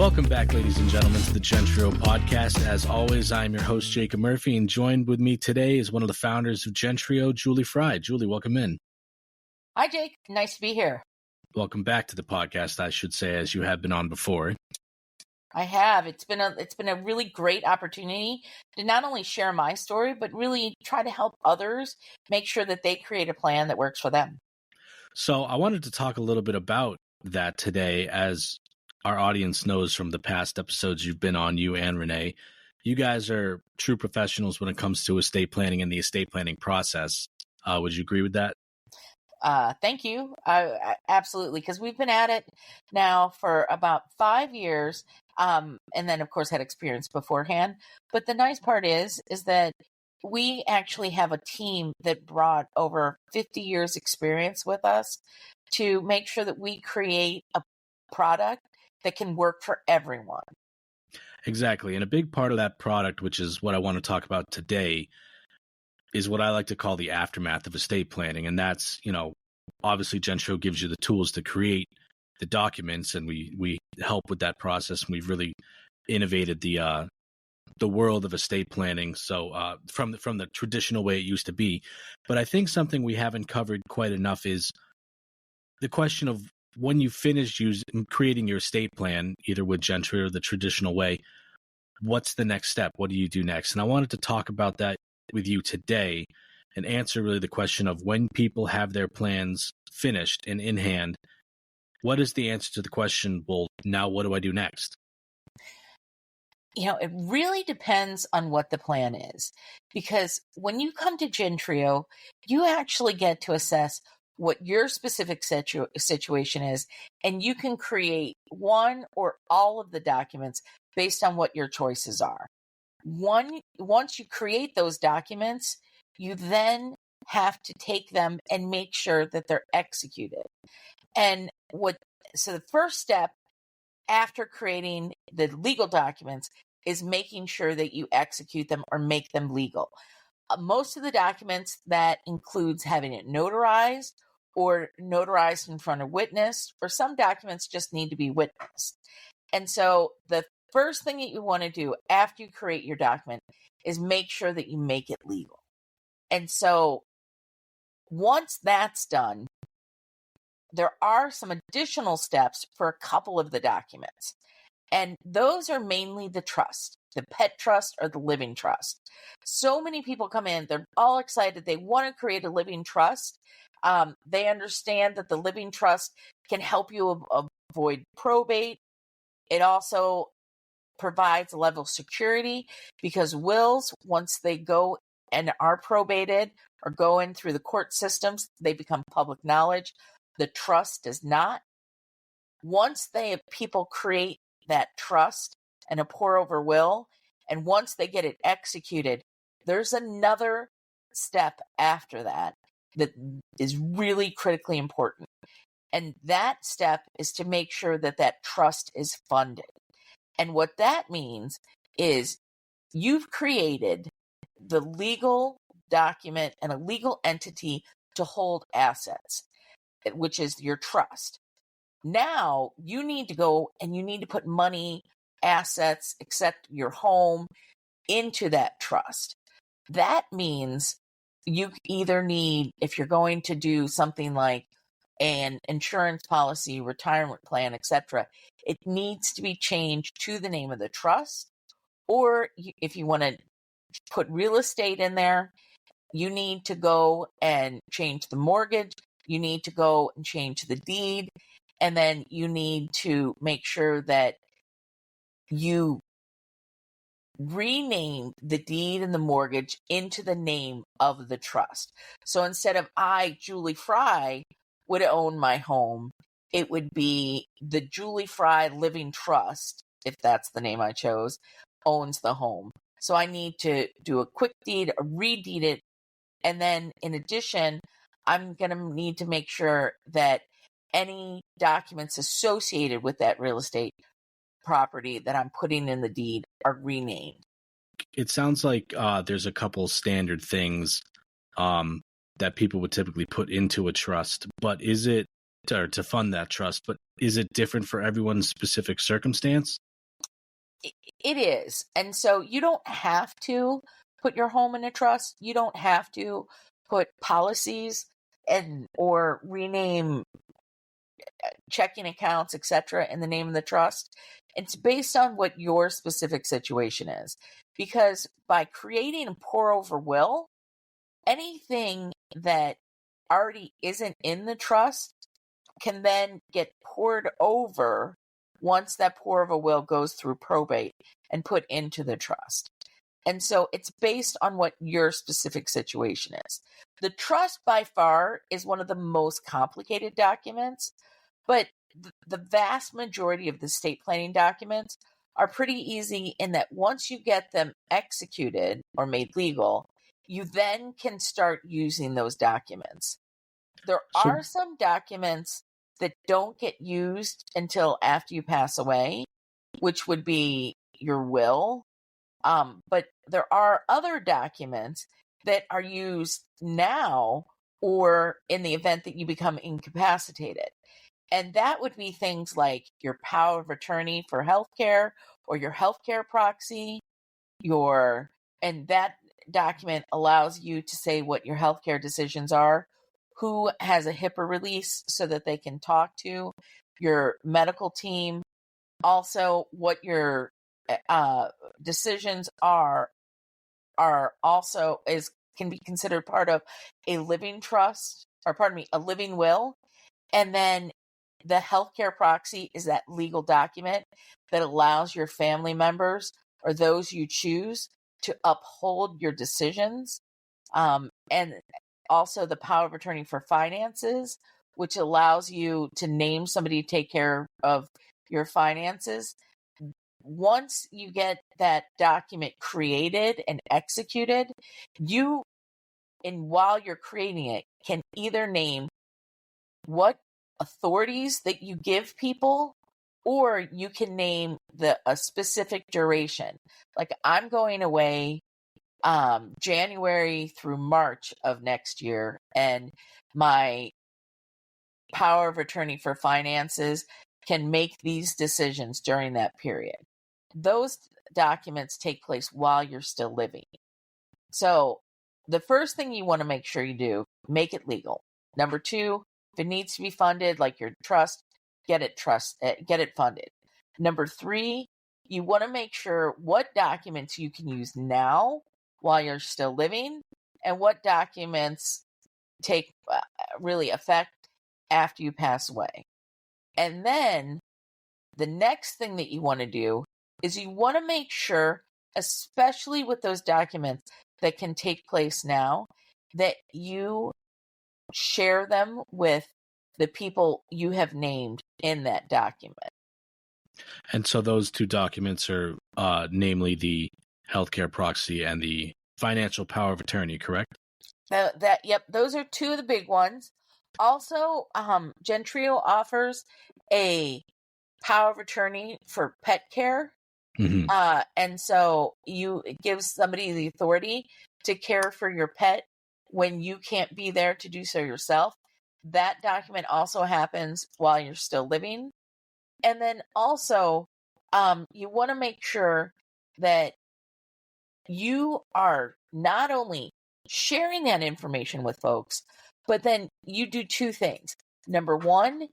Welcome back, ladies and gentlemen, to the Gentreo podcast. As always, I'm your host, Jacob Murphy, and joined with me today is one of the founders of Gentreo, Julie Fry. Julie, welcome in. Hi, Jake. Nice to be here. Welcome back to the podcast, I should say, as you have been on before. I have. It's been a really great opportunity to not only share my story, but really try to help others make sure that they create a plan that works for them. So I wanted to talk a little bit about that today. As our audience knows from the past episodes you've been on, you and Renee, you guys are true professionals when it comes to estate planning and the estate planning process. Would you agree with that? Thank you. I absolutely, because we've been at it now for about 5 years, and then of course had experience beforehand. But the nice part is that we actually have a team that brought over 50 years experience with us to make sure that we create a product that can work for everyone. Exactly. And a big part of that product, which is what I want to talk about today, is what I like to call the aftermath of estate planning. And that's, obviously Gentreo gives you the tools to create the documents, and we help with that process. And we've really innovated the world of estate planning. So from the traditional way it used to be. But I think something we haven't covered quite enough is the question of when you finish creating your estate plan, either with Gentreo or the traditional way, what's the next step? What do you do next? And I wanted to talk about that with you today and answer really the question of when people have their plans finished and in hand, what is the answer to the question, well, now what do I do next? It really depends on what the plan is, because when you come to Gentreo, you actually get to assess what your specific situation is, and you can create one or all of the documents based on what your choices are. Once you create those documents, you then have to take them and make sure that they're executed. So the first step after creating the legal documents is making sure that you execute them or make them legal. Most of the documents, that includes having it notarized or notarized in front of witness, or some documents just need to be witnessed. And so the first thing that you want to do after you create your document is make sure that you make it legal. And so once that's done, there are some additional steps for a couple of the documents. And those are mainly the trust, the pet trust or the living trust. So many people come in, they're all excited. They want to create a living trust. They understand that the living trust can help you avoid probate. It also provides a level of security, because wills, once they go and are probated or go in through the court systems, they become public knowledge. The trust does not. Once people create that trust and a pour over will, and once they get it executed, there's another step after that is really critically important. And that step is to make sure that that trust is funded. And what that means is you've created the legal document and a legal entity to hold assets, which is your trust. Now you need to go and you need to put money, assets, except your home, into that trust. That means you either need, if you're going to do something like an insurance policy, retirement plan, etc., it needs to be changed to the name of the trust. Or if you want to put real estate in there, you need to go and change the mortgage. You need to go and change the deed. And then you need to make sure that you rename the deed and the mortgage into the name of the trust. So instead of I, Julie Fry, would own my home, it would be the Julie Fry Living Trust, if that's the name I chose, owns the home. So I need to do a quick deed, redeed it. And then in addition, I'm going to need to make sure that any documents associated with that real estate property that I'm putting in the deed are renamed. It sounds like there's a couple standard things that people would typically put into a trust, but is it, or to fund that trust, but is it different for everyone's specific circumstance? It is. And so you don't have to put your home in a trust. You don't have to put policies and or rename checking accounts, etc., in the name of the trust. It's based on what your specific situation is. Because by creating a pour over will, anything that already isn't in the trust can then get poured over once that pour over will goes through probate and put into the trust. And so it's based on what your specific situation is. The trust by far is one of the most complicated documents, but the vast majority of the estate planning documents are pretty easy in that once you get them executed or made legal, you then can start using those documents. There So, are some documents that don't get used until after you pass away, which would be your will. But there are other documents that are used now or in the event that you become incapacitated. And that would be things like your power of attorney for healthcare or your healthcare proxy, and that document allows you to say what your healthcare decisions are, who has a HIPAA release so that they can talk to your medical team, also what your decisions are also is can be considered part of a living trust, or pardon me, a living will. And then the healthcare proxy is that legal document that allows your family members or those you choose to uphold your decisions. And also the power of attorney for finances, which allows you to name somebody to take care of your finances. Once you get that document created and executed, while you're creating it, can either name what authorities that you give people, or you can name a specific duration. Like, I'm going away January through March of next year, and my power of attorney for finances can make these decisions during that period. Those documents take place while you're still living. So the first thing you want to make sure you do, make it legal. Number two, if it needs to be funded, like your trust, get it funded. Number three, you want to make sure what documents you can use now while you're still living, and what documents take really effect after you pass away. And then the next thing that you want to do is you want to make sure, especially with those documents that can take place now, that you share them with the people you have named in that document. and so those two documents are, namely the healthcare proxy and the financial power of attorney, correct? Yep, those are two of the big ones. Also, Gentreo offers a power of attorney for pet care. Mm-hmm. And so it gives somebody the authority to care for your pet when you can't be there to do so yourself. That document also happens while you're still living. And then also, you want to make sure that you are not only sharing that information with folks, but then you do two things. Number one,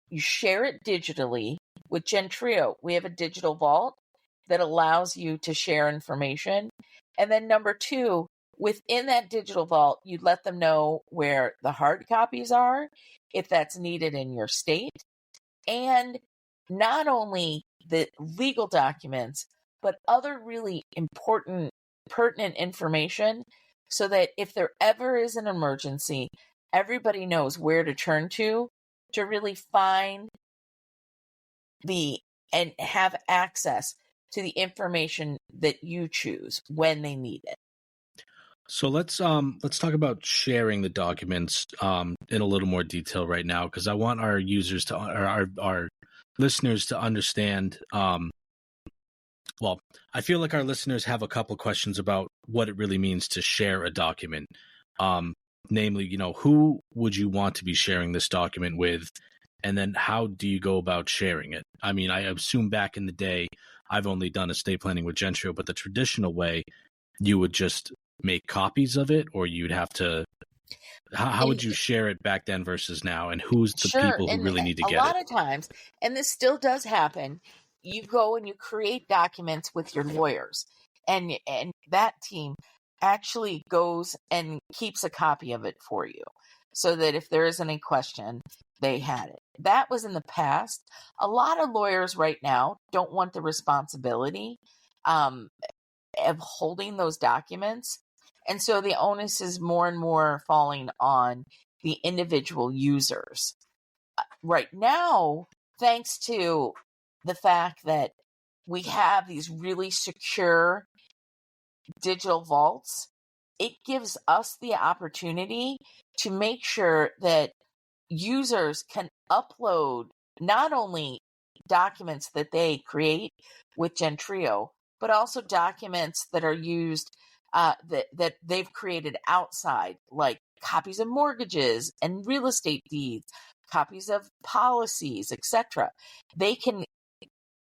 you share it digitally. With Gentreo, we have a digital vault that allows you to share information. And then number two, within that digital vault, you let them know where the hard copies are, if that's needed in your state, and not only the legal documents, but other really important, pertinent information, so that if there ever is an emergency, everybody knows where to turn to really find and have access to the information that you choose when they need it. So let's talk about sharing the documents in a little more detail right now, because I want our users to, or our listeners to understand. Well, I feel like our listeners have a couple questions about what it really means to share a document. Namely, who would you want to be sharing this document with? And then how do you go about sharing it? I mean, I assume back in the day, I've only done estate planning with Gentreo, but the traditional way, you would just make copies of it, or you'd have to, how would you share it back then versus now? And who's the Sure. people who And really need to a get it? lot of times, and this still does happen, you go and you create documents with your lawyers, and that team actually goes and keeps a copy of it for you so that if there is any question, they had it. That was in the past. A lot of lawyers right now don't want the responsibility um, of holding those documents. And so the onus is more and more falling on the individual users. Right now, thanks to the fact that we have these really secure digital vaults, it gives us the opportunity to make sure that users can upload not only documents that they create with Gentreo, but also documents that are used that they've created outside, like copies of mortgages and real estate deeds, copies of policies, etc. They can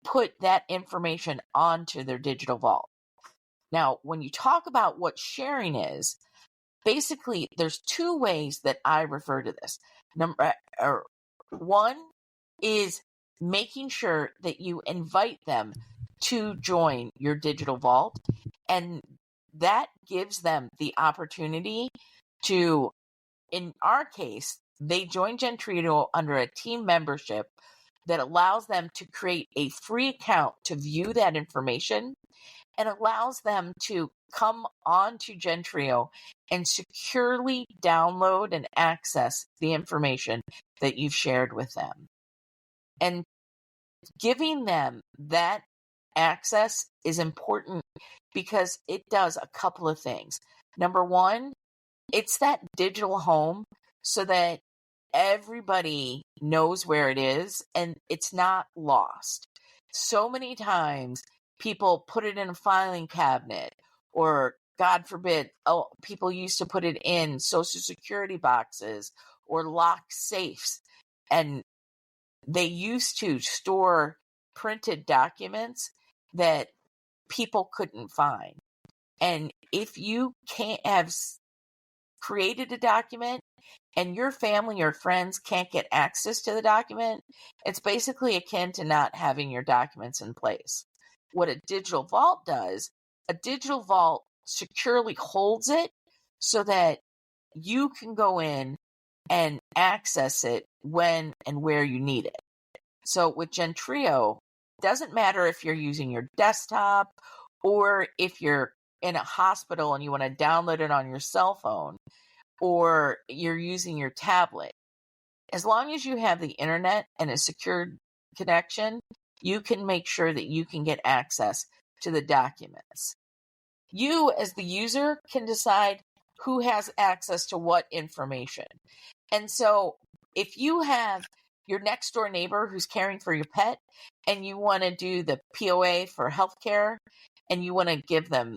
put that information onto their digital vault. Now, when you talk about what sharing is, basically there's two ways that I refer to this. One is making sure that you invite them to join your digital vault, and that gives them the opportunity to, in our case, they join Gentreo under a team membership that allows them to create a free account to view that information and allows them to come onto Gentreo and securely download and access the information that you've shared with them. And giving them that access is important because it does a couple of things. Number one, it's that digital home so that everybody knows where it is and it's not lost. So many times people put it in a filing cabinet, or God forbid, people used to put it in social security boxes or lock safes. And they used to store printed documents that people couldn't find. And if you can't have created a document and your family or friends can't get access to the document, it's basically akin to not having your documents in place. What a digital vault does, a digital vault securely holds it so that you can go in and access it when and where you need it. So with Gentreo, doesn't matter if you're using your desktop or if you're in a hospital and you want to download it on your cell phone, or you're using your tablet. As long as you have the internet and a secured connection, you can make sure that you can get access to the documents. You, as the user, can decide who has access to what information. And so if you have your next door neighbor who's caring for your pet and you want to do the POA for healthcare and you want to give them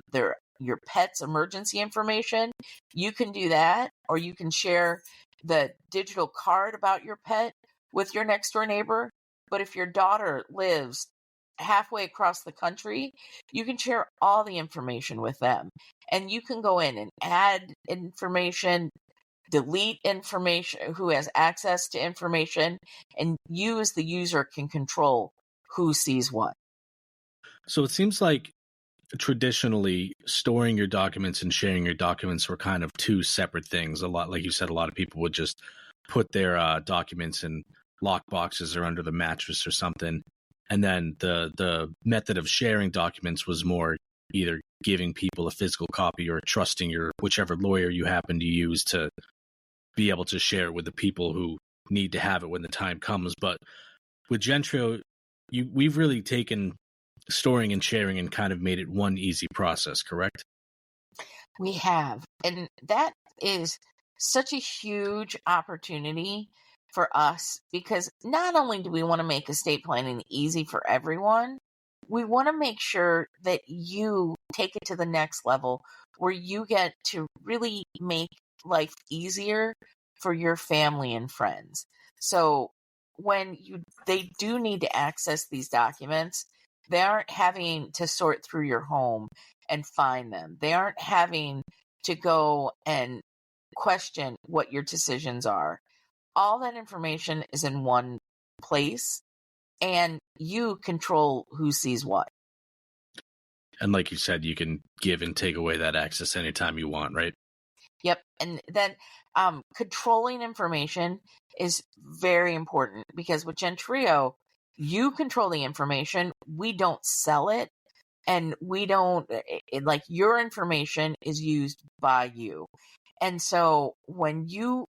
your pet's emergency information, you can do that, or you can share the digital card about your pet with your next door neighbor. But if your daughter lives halfway across the country, you can share all the information with them. And you can go in and add information, delete information, who has access to information, and you as the user can control who sees what. So it seems like traditionally storing your documents and sharing your documents were kind of two separate things. A lot, like you said, a lot of people would just put their documents in lock boxes or under the mattress or something. And then the method of sharing documents was more either giving people a physical copy or trusting your whichever lawyer you happen to use to be able to share it with the people who need to have it when the time comes. But with Gentreo, we've really taken storing and sharing and kind of made it one easy process, correct? We have. And that is such a huge opportunity for us because not only do we want to make estate planning easy for everyone, we want to make sure that you take it to the next level where you get to really make life easier for your family and friends. So when they do need to access these documents, They aren't having to sort through your home and find them. They aren't having to go and question what your decisions are. All that information is in one place, and you control who sees what. And like you said, you can give and take away that access anytime you want, right? Yep. And then controlling information is very important, because with Gentreo, you control the information. We don't sell it, and we don't, like, your information is used by you. And so when you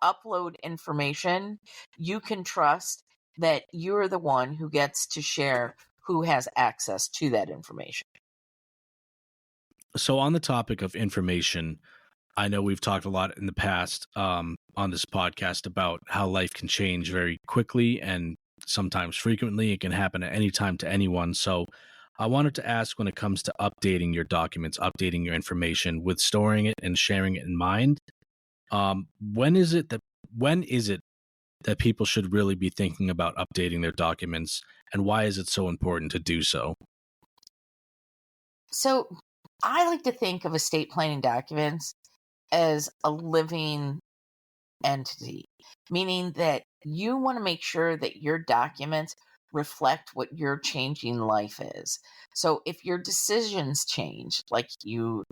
upload information, you can trust that you're the one who gets to share who has access to that information. So on the topic of information, I know we've talked a lot in the past on this podcast about how life can change very quickly and sometimes frequently. It can happen at any time to anyone. So I wanted to ask, when it comes to updating your documents, updating your information, with storing it and sharing it in mind, when is it that people should really be thinking about updating their documents, and why is it so important to do so? So I like to think of estate planning documents as a living entity, meaning that you want to make sure that your documents reflect what your changing life is. So if your decisions change, like your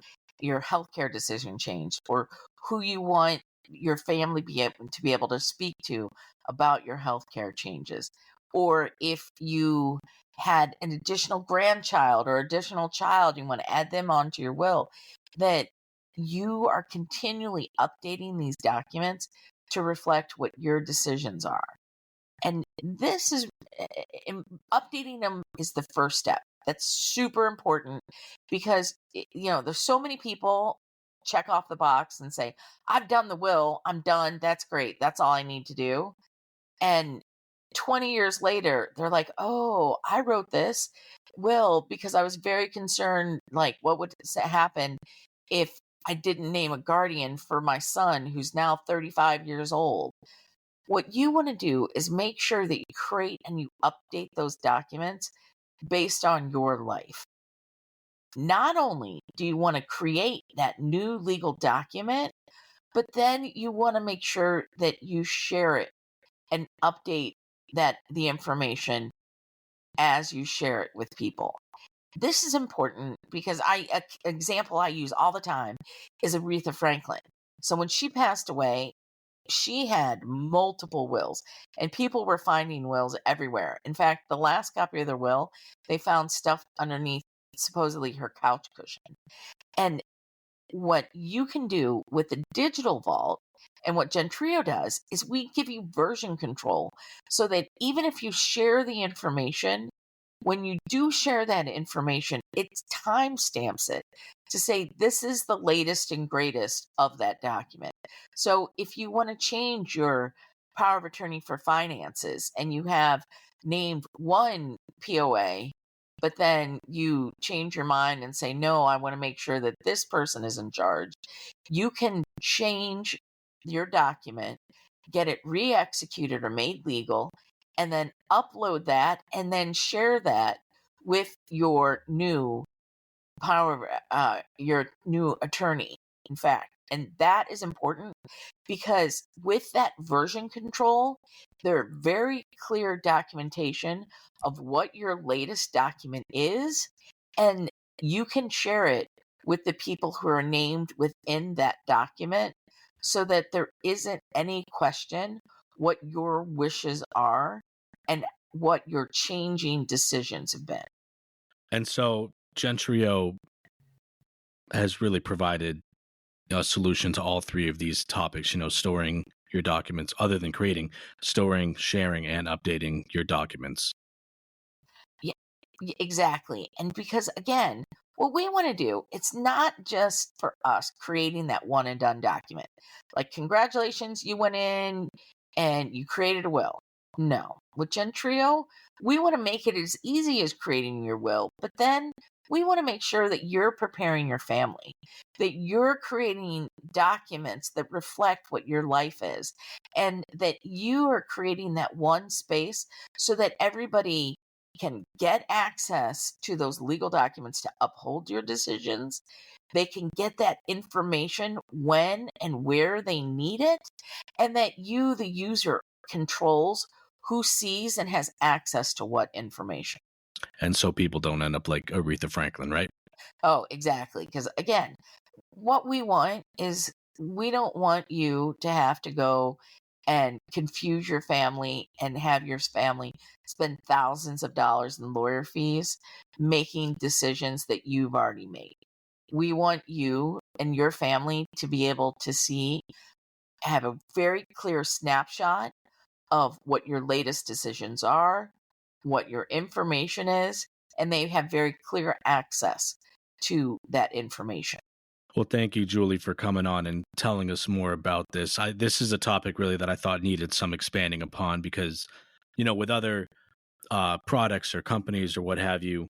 healthcare decision changed, or who you want your family to be able to speak to about your healthcare changes, or if you had an additional grandchild or additional child, you want to add them onto your will, that you are continually updating these documents to reflect what your decisions are. And this is updating them is the first step. That's super important, because there's so many people check off the box and say, I've done the will, I'm done, that's great, that's all I need to do. And 20 years later, they're like, oh, I wrote this will because I was very concerned, like, what would happen if I didn't name a guardian for my son who's now 35 years old. What you want to do is make sure that you create and you update those documents based on your life. Not only do you want to create that new legal document, but then you want to make sure that you share it and update the information as you share it with people. This is important because example I use all the time is Aretha Franklin. So when she passed away, she had multiple wills, and people were finding wills everywhere. In fact, the last copy of the will, they found stuff underneath supposedly her couch cushion. And what you can do with the digital vault, and what Gentreo does, is we give you version control, so that even if you share the information, when you do share that information, it timestamps it to say this is the latest and greatest of that document. So if you want to change your power of attorney for finances and you have named one POA, but then you change your mind and say, no, I want to make sure that this person is in charge, you can change your document, get it re executed or made legal, and then upload that and then share that with your new your new attorney, in fact. And that is important, because with that version control, there are very clear documentation of what your latest document is, and you can share it with the people who are named within that document, so that there isn't any question what your wishes are and what your changing decisions have been. And so Gentrio has really provided a solution to all three of these topics, storing your documents, other than creating, storing, sharing, and updating your documents. Yeah, exactly. And because, again, what we want to do, it's not just for us creating that one and done document. Like, congratulations, you went in and you created a will. No. With Gentrio, we want to make it as easy as creating your will, but then we want to make sure that you're preparing your family, that you're creating documents that reflect what your life is, and that you are creating that one space so that everybody can get access to those legal documents to uphold your decisions. They can get that information when and where they need it, and that you, the user, controls who sees and has access to what information. And so people don't end up like Aretha Franklin, right? Oh, exactly. Because again, what we want is we don't want you to have to go and confuse your family and have your family spend thousands of dollars in lawyer fees making decisions that you've already made. We want you and your family to be able to have a very clear snapshot of what your latest decisions are, what your information is, and they have very clear access to that information. Well, thank you, Julie, for coming on and telling us more about this. This is a topic really that I thought needed some expanding upon because, with other products or companies or what have you,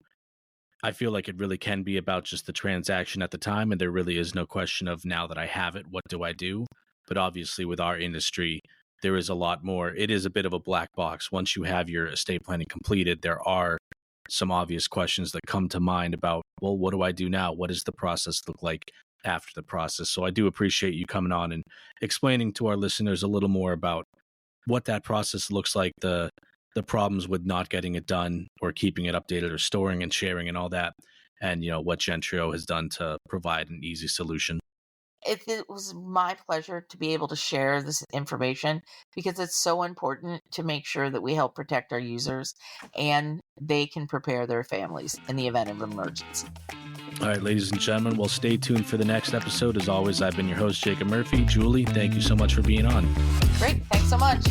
I feel like it really can be about just the transaction at the time. And there really is no question of now that I have it, what do I do? But obviously, with our industry, there is a lot more. It is a bit of a black box. Once you have your estate planning completed, there are some obvious questions that come to mind about, well, what do I do now? What does the process look like after the process? So I do appreciate you coming on and explaining to our listeners a little more about what that process looks like, the problems with not getting it done or keeping it updated or storing and sharing and all that, and what Gentreo has done to provide an easy solution. It was my pleasure to be able to share this information because it's so important to make sure that we help protect our users and they can prepare their families in the event of emergency. All right, ladies and gentlemen, well, stay tuned for the next episode. As always, I've been your host, Jacob Murphy. Julie, thank you so much for being on. Great. Thanks so much.